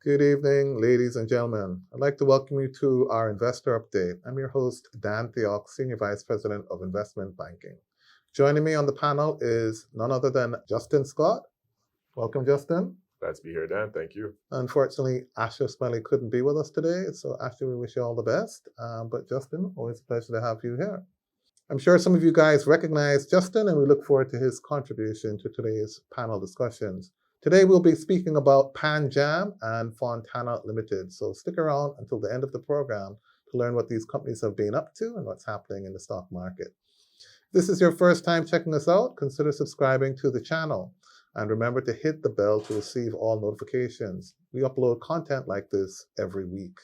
Good evening, ladies and gentlemen. I'd like to welcome you to our investor update. I'm your host, Dan Theok, Senior Vice President of Investment Banking. Joining me on the panel is none other than Justin Scott. Welcome, Justin. Glad to be here, Dan. Thank you. Unfortunately, Asher Smiley couldn't be with us today, so Asher, we wish you all the best. But Justin, always a pleasure to have you here. I'm sure some of you guys recognize Justin, and we look forward to his contribution to today's panel discussions. Today, we'll be speaking about PJAM and Fontana Limited, so stick around until the end of the program to learn what these companies have been up to and what's happening in the stock market. If this is your first time checking us out, consider subscribing to the channel. And remember to hit the bell to receive all notifications. We upload content like this every week.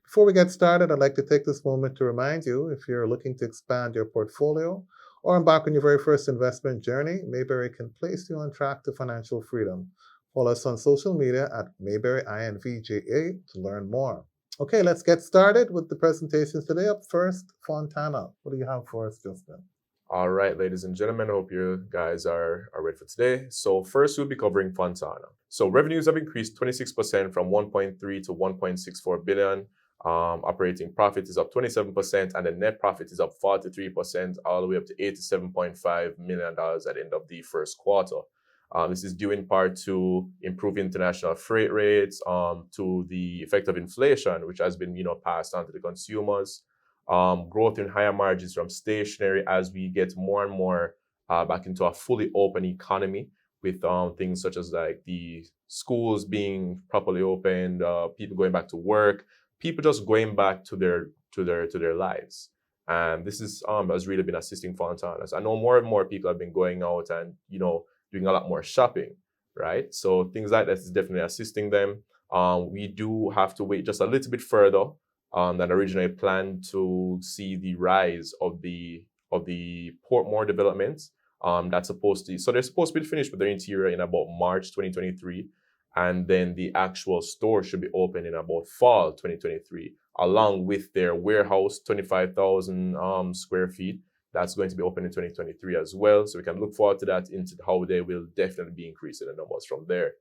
Before we get started, I'd like to take this moment to remind you, if you're looking to expand your portfolio or embark on your very first investment journey, Mayberry can place you on track to financial freedom. Follow us on social media at Mayberry INVJA to learn more. Okay, let's get started with the presentations today. Up first, Fontana. What do you have for us, Justin? All right, ladies and gentlemen, I hope you guys are ready for today. So first, we'll be covering Fontana. So revenues have increased 26% from 1.3 to 1.64 billion. Operating profit is up 27%, and the net profit is up 43%, all the way up to $87.5 million at the end of the first quarter. This is due in part to improving international freight rates, to the effect of inflation, which has been passed on to the consumers. Growth in higher margins from stationery as we get more and more back into a fully open economy with things such as like the schools being properly opened, people going back to work, people just going back to their lives. And this is has really been assisting Fontana's. I know more and more people have been going out and doing a lot more shopping, right? So things like that is definitely assisting them. We do have to wait just a little bit further than originally planned to see the rise of the Portmore development. They're supposed to be finished with their interior in about March 2023, and then the actual store should be open in about fall 2023, along with their warehouse, 25,000 square feet. That's going to be open in 2023 as well. So we can look forward to that, into how they will definitely be increasing the numbers from there.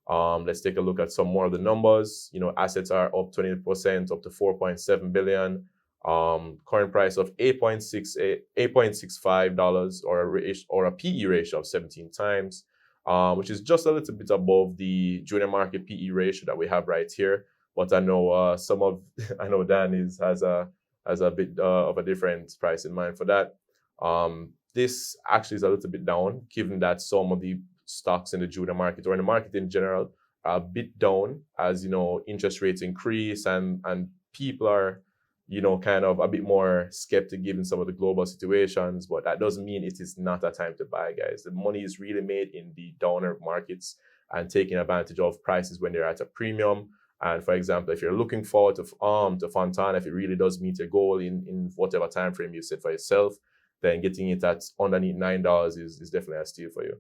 Let's take a look at some more of the numbers. Assets are up 20%, up to 4.7 billion. Current price of $8.65 or a PE ratio of 17 times, which is just a little bit above the junior market PE ratio that we have right here. But I know I know Dan has a bit of a different price in mind for that. This actually is a little bit down, given that some of the stocks in the junior market or in the market in general are a bit down as interest rates increase and people are kind of a bit more skeptic given some of the global situations. But that doesn't mean it is not a time to buy, guys. The money is really made in the downer markets and taking advantage of prices when they're at a premium. And for example, if you're looking forward to Fontana, if it really does meet your goal in whatever time frame you set for yourself, then getting it at underneath $9 is definitely a steal for you,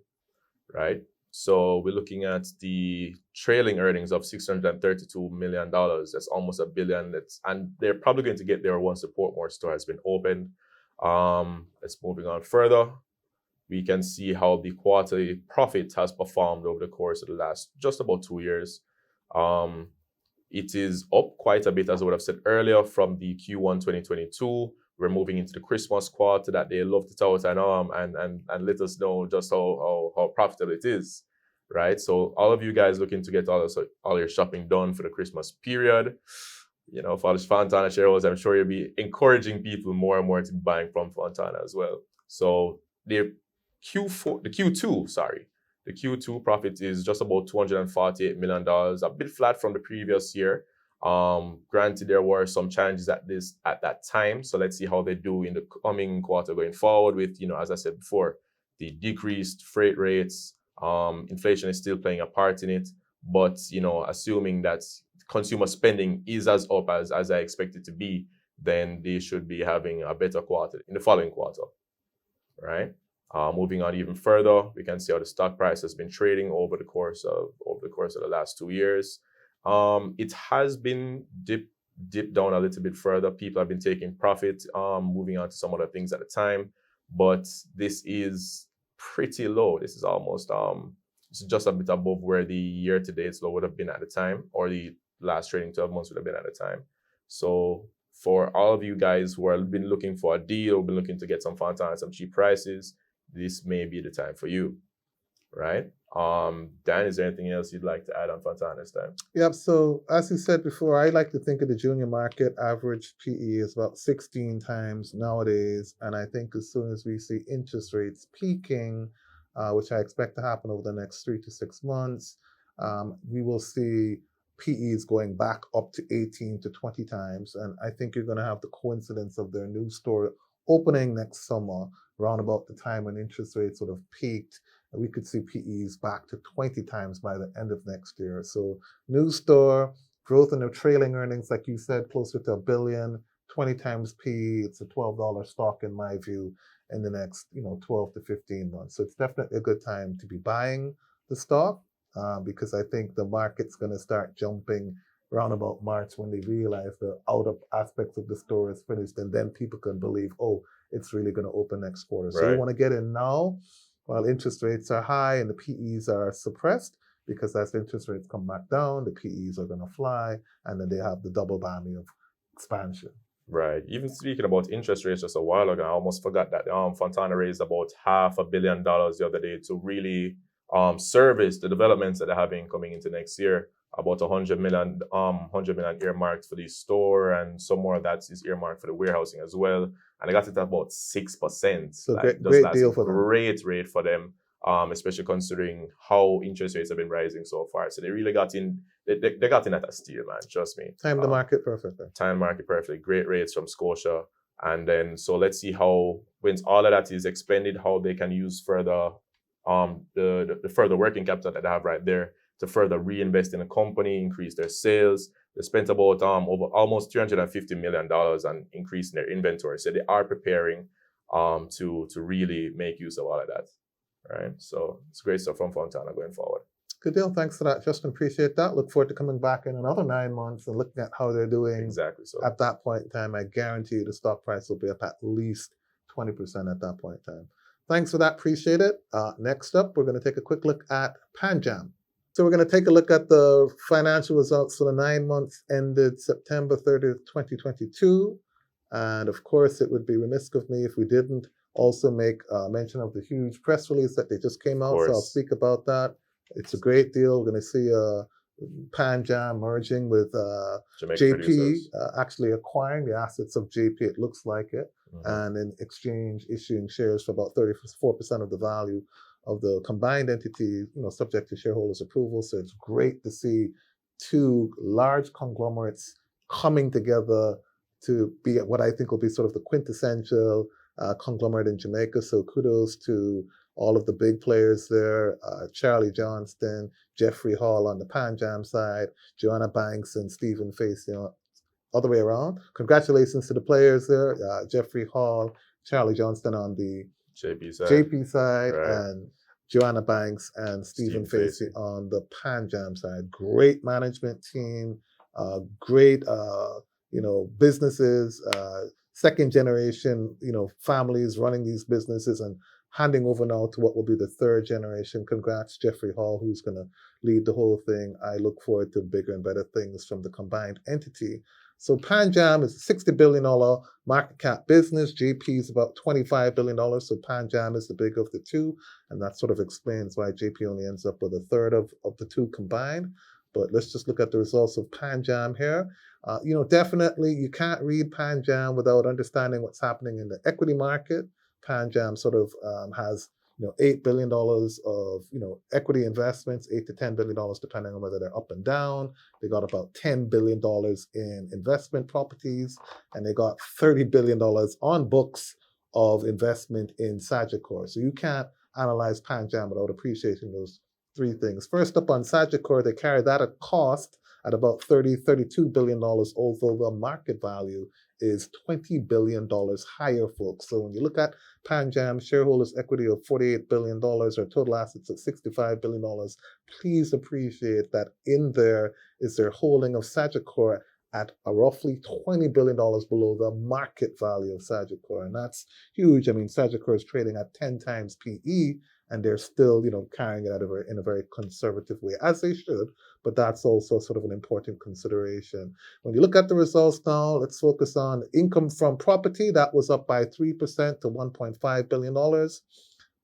right? So we're looking at the trailing earnings of $632 million. That's almost $1 billion. And they're probably going to get there once the Portmore store has been opened. Let's moving on further. We can see how the quarterly profit has performed over the course of the last just about 2 years. It is up quite a bit, as I would have said earlier, from the Q1 2022. We're moving into the Christmas quarter that they loved it out and let us know just how profitable it is, right? So all of you guys looking to get all your shopping done for the Christmas period, for all the Fontana shareholders, I'm sure you'll be encouraging people more and more to be buying from Fontana as well. So the Q2 profit is just about $248 million, a bit flat from the previous year. Granted, there were some challenges at that time. So let's see how they do in the coming quarter going forward with, as I said before, the decreased freight rates. Inflation is still playing a part in it. But, assuming that consumer spending is as up as I expect it to be, then they should be having a better quarter in the following quarter, right? Moving on even further, we can see how the stock price has been trading over the course of the last 2 years. It has been dipped down a little bit further. People have been taking profit, moving on to some other things at a time, but this is pretty low. This is almost It's just a bit above where the year-to-date low would have been at the time, or the last trading 12 months would have been at the time. So for all of you guys who have been looking for a deal, been looking to get some Fontana at some cheap prices, this may be the time for you, right? Dan, is there anything else you'd like to add on Fontana this time? Yep. So as you said before, I like to think of the junior market average PE is about 16 times nowadays. And I think as soon as we see interest rates peaking, which I expect to happen over the next 3 to 6 months, we will see PEs going back up to 18 to 20 times. And I think you're going to have the coincidence of their new store opening next summer, around about the time when interest rates would have peaked. We could see PEs back to 20 times by the end of next year. So new store, growth in their trailing earnings, like you said, closer to $1 billion, 20 times PE. It's a $12 stock in my view in the next 12 to 15 months. So it's definitely a good time to be buying the stock because I think the market's going to start jumping around about March when they realize the outer aspects of the store is finished, and then people can believe, oh, it's really going to open next quarter. So you want to get in now while interest rates are high and the PEs are suppressed, because as interest rates come back down, the PEs are going to fly, and then they have the double whammy of expansion. Right. Even speaking about interest rates just a while ago, I almost forgot that Fontana raised about $500 million the other day to really service the developments that they're having coming into next year. About 100 million earmarked for the store, and some more of that is earmarked for the warehousing as well. And they got it at about 6%. So great deal for them. Great rate for them, especially considering how interest rates have been rising so far. So they really got in. They got in at a steal, man. Trust me. Time the market perfectly. Time market perfectly. Great rates from Scotia. And then so let's see how, when all of that is expended, how they can use further the further working capital that they have right there to further reinvest in the company, increase their sales. They spent about over almost $350 million on increasing their inventory. So they are preparing to really make use of all of that, right? So it's great stuff from Fontana going forward. Good deal. Thanks for that, Justin. Appreciate that. Look forward to coming back in another 9 months and looking at how they're doing. Exactly. So at that point in time, I guarantee you the stock price will be up at least 20% at that point in time. Thanks for that. Appreciate it. Next up, we're going to take a quick look at PJAM. So we're going to take a look at the financial results for the 9 months ended September 30th, 2022. And of course, it would be remiss of me if we didn't also make mention of the huge press release that they just came out. So I'll speak about that. It's a great deal. We're going to see PJAM merging with JP, actually acquiring the assets of JP. It looks like it. And in exchange, issuing shares for about 34% of the value of the combined entity, subject to shareholders' approval. So it's great to see two large conglomerates coming together to be at what I think will be sort of the quintessential conglomerate in Jamaica. So kudos to all of the big players there, Charlie Johnston, Jeffrey Hall on the PJAM side, Joanna Banks and Stephen Facey other way around. Congratulations to the players there, Jeffrey Hall, Charlie Johnston on the JP side, right, and Joanna Banks and Stephen Facey on the PJAM side. Great management team, great businesses, second generation families running these businesses and handing over now to what will be the third generation. Congrats, Jeffrey Hall, who's going to lead the whole thing. I look forward to bigger and better things from the combined entity. So PJAM is a $60 billion market cap business. JP is about $25 billion. So PJAM is the big of the two. And that sort of explains why JP only ends up with a third of the two combined. But let's just look at the results of PJAM here. Definitely you can't read PJAM without understanding what's happening in the equity market. PJAM sort of has $8 billion of equity investments, $8 to $10 billion depending on whether they're up and down. They got about $10 billion in investment properties, and they got $30 billion on books of investment in Sagicor. So you can't analyze PJAM without appreciating those three things. First up on Sagicor, they carry that at cost at about $32 billion, although the market value is $20 billion higher, folks. So when you look at PJAM shareholders' equity of $48 billion or total assets of $65 billion, please appreciate that in there is their holding of Sagicor at a roughly $20 billion below the market value of Sagicor. And that's huge. I mean, Sagicor is trading at 10 times PE, and they're still, carrying it out in a very conservative way, as they should. But that's also sort of an important consideration. When you look at the results now, let's focus on income from property. That was up by 3% to $1.5 billion.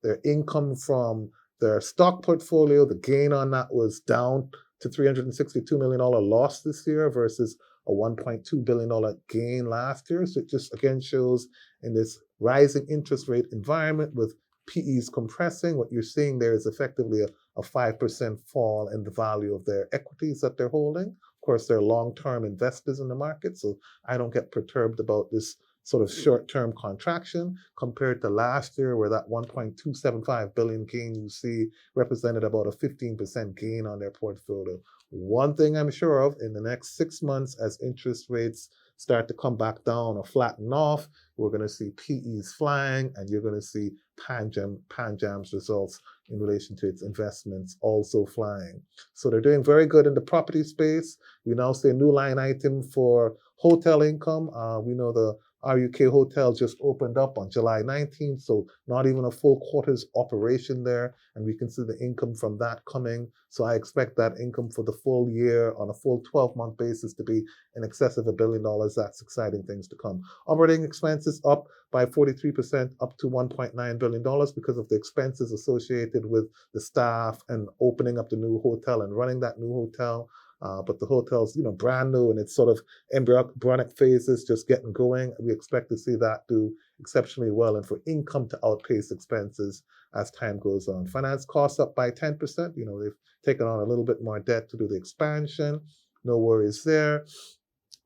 Their income from their stock portfolio, the gain on that was down to $362 million loss this year versus a $1.2 billion gain last year. So it just again shows in this rising interest rate environment with PEs compressing, what you're seeing there is effectively a 5% fall in the value of their equities that they're holding. Of course, they're long-term investors in the market, so I don't get perturbed about this sort of short-term contraction compared to last year, where that 1.275 billion gain you see represented about a 15% gain on their portfolio. One thing I'm sure of, in the next 6 months, as interest rates start to come back down or flatten off, we're going to see PEs flying, and you're going to see PJAM's results in relation to its investments also flying. So they're doing very good in the property space. We now see a new line item for hotel income. We know the RUK Hotel just opened up on July 19th, so not even a full quarter's operation there, and we can see the income from that coming. So I expect that income for the full year on a full 12-month basis to be in excess of $1 billion. That's exciting things to come. Operating expenses up by 43%, up to $1.9 billion because of the expenses associated with the staff and opening up the new hotel and running that new hotel. But the hotel's, brand new and it's sort of embryonic phases, just getting going. We expect to see that do exceptionally well and for income to outpace expenses as time goes on. Finance costs up by 10%. They've taken on a little bit more debt to do the expansion. No worries there.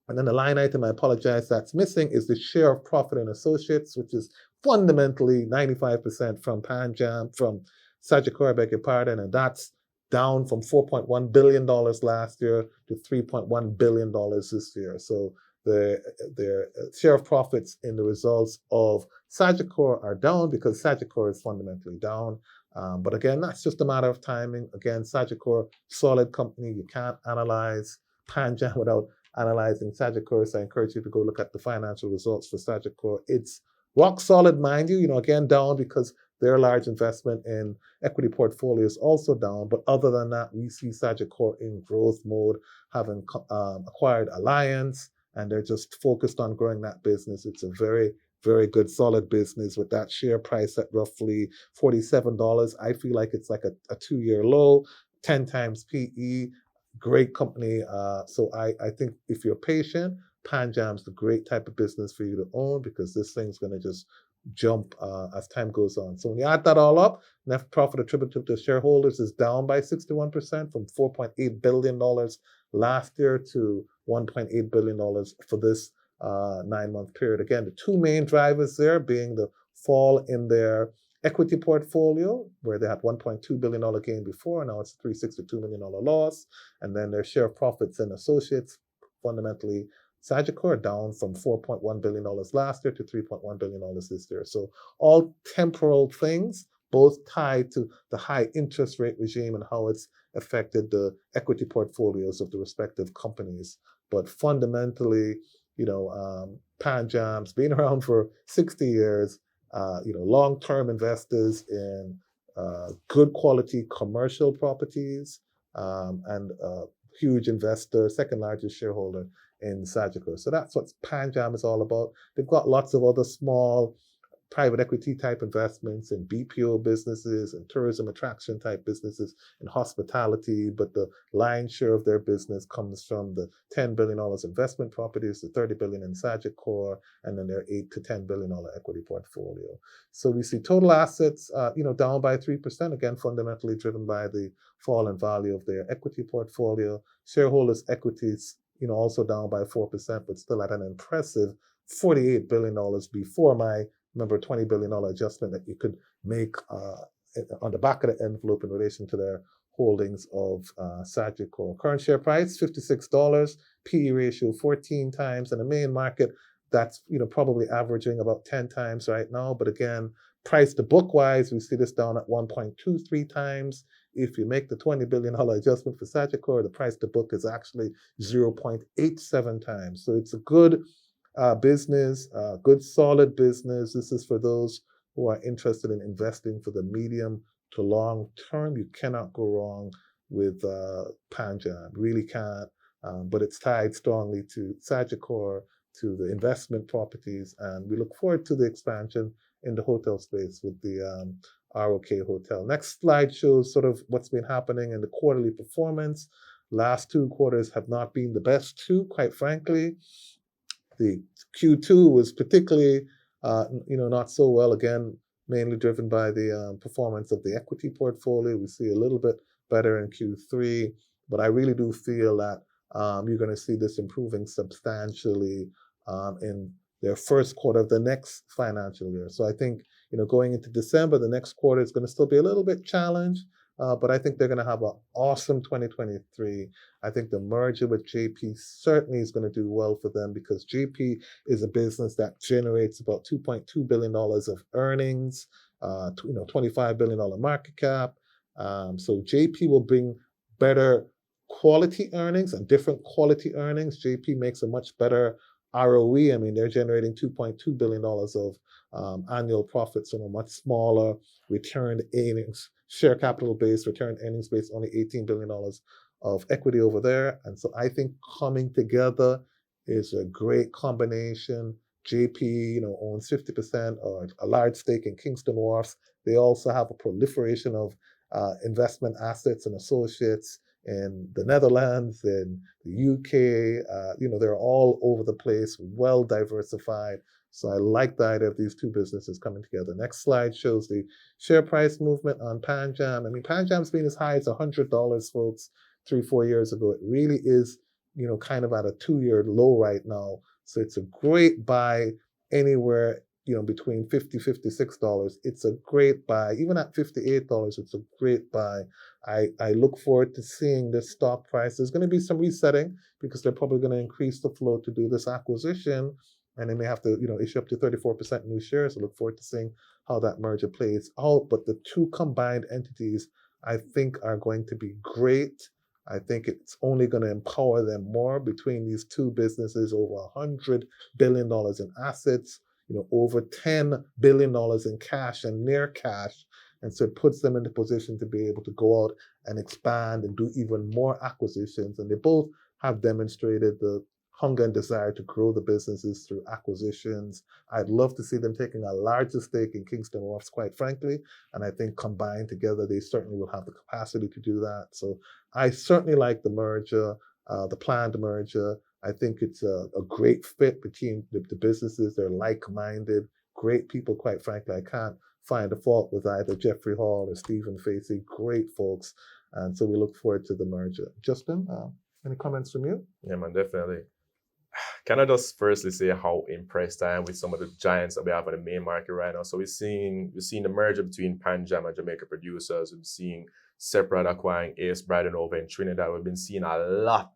And then the line item, I apologize, that's missing is the share of profit in associates, which is fundamentally 95% from PJAM, from Sagicor, I beg your pardon, and that's down from $4.1 billion last year to $3.1 billion this year. So their share of profits in the results of Sagicor are down because Sagicor is fundamentally down. But again, that's just a matter of timing. Again, Sagicor, solid company. You can't analyze PJAM without analyzing Sagicor. So I encourage you to go look at the financial results for Sagicor. It's rock solid, mind you, again, down because their large investment in equity portfolio is also down. But other than that, we see Sagicor in growth mode, having acquired Alliance, and they're just focused on growing that business. It's a very, very good, solid business with that share price at roughly $47. I feel like it's like a 2-year low, 10 times PE, great company. So I think if you're patient, PJAM's the great type of business for you to own because this thing's going to just jump as time goes on. So when you add that all up, net profit attributable to shareholders is down by 61% from $4.8 billion last year to $1.8 billion for this 9-month period. Again, the two main drivers there being the fall in their equity portfolio, where they had $1.2 billion gain before, now it's a $362 million loss, and then their share of profits in associates, fundamentally Sagicor, down from $4.1 billion last year to $3.1 billion this year. So all temporal things, both tied to the high interest rate regime and how it's affected the equity portfolios of the respective companies. But fundamentally, PJAM's been around for 60 years, long-term investors in good quality commercial properties, and huge investor, second largest shareholder in Sagicor. So that's what PJAM is all about. They've got lots of other small private equity type investments in BPO businesses and tourism attraction type businesses and hospitality, but the lion's share of their business comes from the $10 billion investment properties, the $30 billion in Sagicor, and then their $8 to $10 billion equity portfolio. So we see total assets, down by 3%, again, fundamentally driven by the fall in value of their equity portfolio. Shareholders' equities, also down by 4%, but still at an impressive $48 billion before my $20 billion adjustment that you could make on the back of the envelope in relation to their holdings of Sagicor. Current share price, $56, PE ratio 14 times, and the main market, that's probably averaging about 10 times right now. But again, price to book wise, we see this down at 1.23 times. If you make the $20 billion adjustment for Sagicor, the price to book is actually 0.87 times. So it's a good business, good solid business. This is for those who are interested in investing for the medium to long term, you cannot go wrong with PanJam. Really can't. But it's tied strongly to Sagicor, to the investment properties, and we look forward to the expansion in the hotel space with the ROK Hotel. Next slide shows sort of what's been happening in the quarterly performance. Last 2 quarters have not been the best two, quite frankly. The Q2 was particularly, not so well. Again, mainly driven by the performance of the equity portfolio. We see a little bit better in Q3, but I really do feel that you're going to see this improving substantially in their first quarter of the next financial year. So I think, going into December, the next quarter is going to still be a little bit challenged, but I think they're going to have an awesome 2023. I think the merger with JP certainly is going to do well for them because JP is a business that generates about $2.2 billion of earnings, $25 billion market cap. So JP will bring better quality earnings and different quality earnings. JP makes a much better ROE. I mean, they're generating $2.2 billion of annual profits from a much smaller returned earnings, share capital base, returned earnings base, only $18 billion of equity over there. And so I think coming together is a great combination. JP, owns 50% or a large stake in Kingston Wharf. They also have a proliferation of investment assets and associates in the Netherlands, in the UK. They're all over the place, well diversified. So I like the idea of these two businesses coming together. Next slide shows the share price movement on PanJam. I mean, PanJam's been as high as $100, folks, 3-4 years ago. It really is, kind of at a 2-year low right now. So it's a great buy anywhere, between $50-$56. It's a great buy. Even at $58, it's a great buy. I look forward to seeing this stock price. There's going to be some resetting because they're probably going to increase the flow to do this acquisition. And they may have to, issue up to 34% new shares. I look forward to seeing how that merger plays out. But the two combined entities, I think, are going to be great. I think it's only going to empower them more between these two businesses, over $100 billion in assets, over $10 billion in cash and near cash. And so it puts them in the position to be able to go out and expand and do even more acquisitions. And they both have demonstrated the hunger and desire to grow the businesses through acquisitions. I'd love to see them taking a larger stake in Kingston Wharfs, quite frankly. And I think combined together, they certainly will have the capacity to do that. So I certainly like the merger, the planned merger. I think it's a great fit between the businesses. They're like-minded, great people, quite frankly. I can't find a fault with either Jeffrey Hall or Stephen Facey. Great folks. And so we look forward to the merger. Justin, any comments from you? Yeah, man, definitely. Can I just firstly say how impressed I am with some of the giants that we have on the main market right now? So we're seeing the merger between PanJam and Jamaica Producers. We're seeing Separate acquiring Ace Brydenova in Trinidad. We've been seeing a lot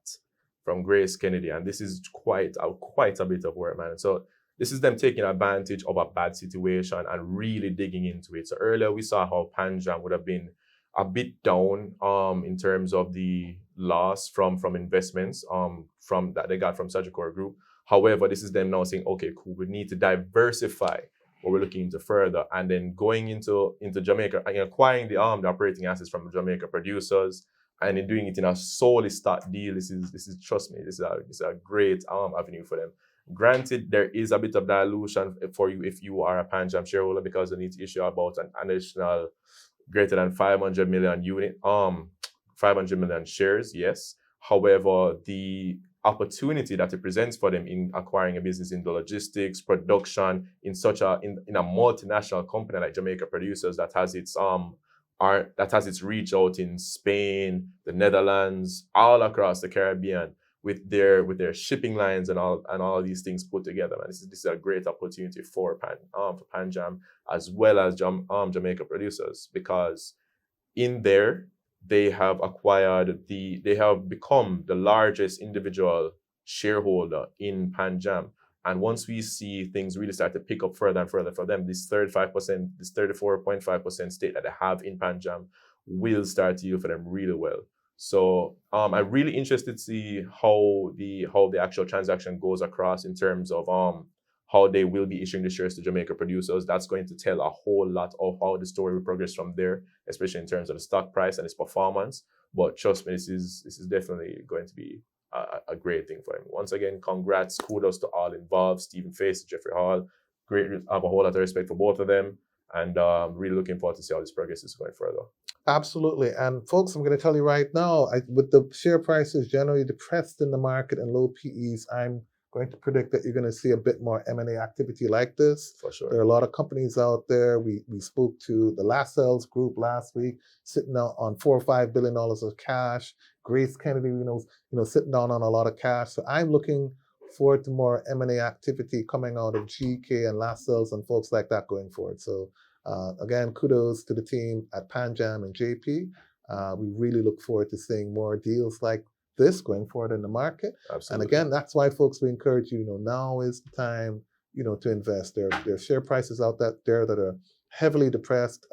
from Grace Kennedy, and this is quite a bit of work, man. So this is them taking advantage of a bad situation and really digging into it. So earlier we saw how PanJam would have been a bit down in terms of the loss from investments from that they got from Sagicor Group. However, this is them now saying, okay, cool, we need to diversify what we're looking into further, and then going into Jamaica and acquiring the operating assets from Jamaica Producers, and in doing it in a solely stock deal. This is trust me, this is a great avenue for them. Granted, there is a bit of dilution for you if you are a PanJam shareholder because they need to issue about an additional greater than 500 million shares, yes. However, the opportunity that it presents for them in acquiring a business in the logistics, production, in a multinational company like Jamaica Producers that has its reach out in Spain, the Netherlands, all across the Caribbean, with their shipping lines and all these things put together. Man, this is a great opportunity for PanJam as well as Jamaica Producers, because in there they have become the largest individual shareholder in PanJam. And once we see things really start to pick up further and further for them, this 34.5% stake that they have in PanJam will start to yield for them really well. So I'm really interested to see how the actual transaction goes across in terms of how they will be issuing the shares to Jamaica producers. That's going to tell a whole lot of how the story will progress from there, especially in terms of the stock price and its performance. But trust me, this is definitely going to be a great thing for him. Once again, congrats, kudos to all involved, Stephen Face, Jeffrey Hall. Great, I have a whole lot of respect for both of them, and really looking forward to see how this progress is going further. Absolutely. And folks, I'm going to tell you right now, with the share prices generally depressed in the market and low PEs, I'm going to predict that you're going to see a bit more M&A activity like this. For sure. There are a lot of companies out there. We spoke to the Lascelles Group last week, sitting out on $4 or $5 billion of cash. Grace Kennedy, sitting down on a lot of cash. So I'm looking forward to more M&A activity coming out of GK and Lascelles and folks like that going forward. So again, kudos to the team at PJAM and JP. We really look forward to seeing more deals like this going forward in the market. Absolutely. And again, that's why, folks, we encourage you, now is the time, to invest. There are share prices out there that are heavily depressed.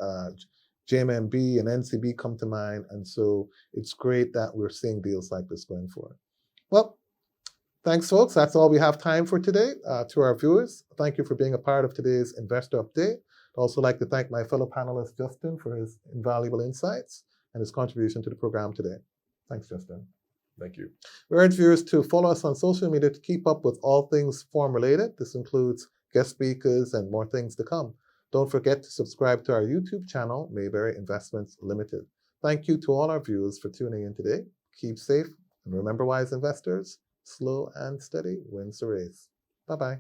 JMMB and NCB come to mind. And so it's great that we're seeing deals like this going forward. Well, thanks, folks. That's all we have time for today. To our viewers, thank you for being a part of today's Investor Update. I'd also like to thank my fellow panelist, Justin, for his invaluable insights and his contribution to the program today. Thanks, Justin. Thank you. We urge viewers to follow us on social media to keep up with all things farm related. This includes guest speakers and more things to come. Don't forget to subscribe to our YouTube channel, Mayberry Investments Limited. Thank you to all our viewers for tuning in today. Keep safe, and remember, wise investors, slow and steady wins the race. Bye-bye.